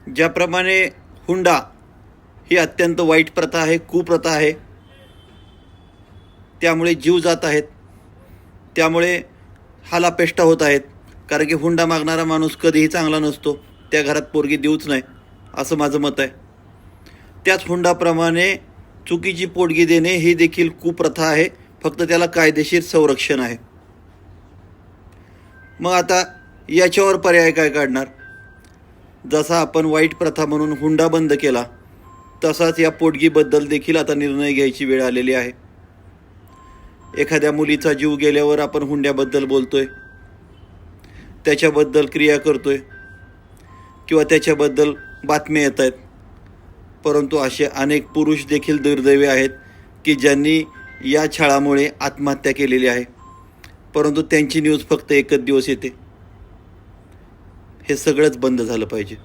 ज्याप्रमाणे हुंडा ही अत्यंत वाईट प्रथा आहे, कुप्रथा आहे, त्यामुळे जीव जात आहेत, त्यामुळे हालापेष्टा होत आहेत. कारण की हुंडा मागणारा माणूस कधीही चांगला नसतो, त्या घरात पोरगी देऊच नाही असं माझं मत आहे. त्याच हुंडाप्रमाणे चुकीची पोटगी देणे ही देखील कुप्रथा आहे, फक्त त्याला कायदेशीर संरक्षण आहे. मग आता याच्यावर पर्याय काय काढणार? जसा आपण वाईट प्रथा म्हणून हुंडा बंद केला, तसाच या पोटगीबद्दल देखील आता निर्णय घ्यायची वेळ आलेली आहे. एखाद्या मुलीचा जीव गेल्यावर आपण हुंड्याबद्दल बोलतोय, त्याच्याबद्दल क्रिया करतोय किंवा त्याच्याबद्दल बातम्या येत आहेत, परंतु असे अनेक पुरुष देखील दुर्दैवी आहेत की ज्यांनी या छळामुळे आत्महत्या केलेली आहे, परंतु त्यांची न्यूज फक्त एकच दिवस येते. हे सगळंच बंद झालं पाहिजे.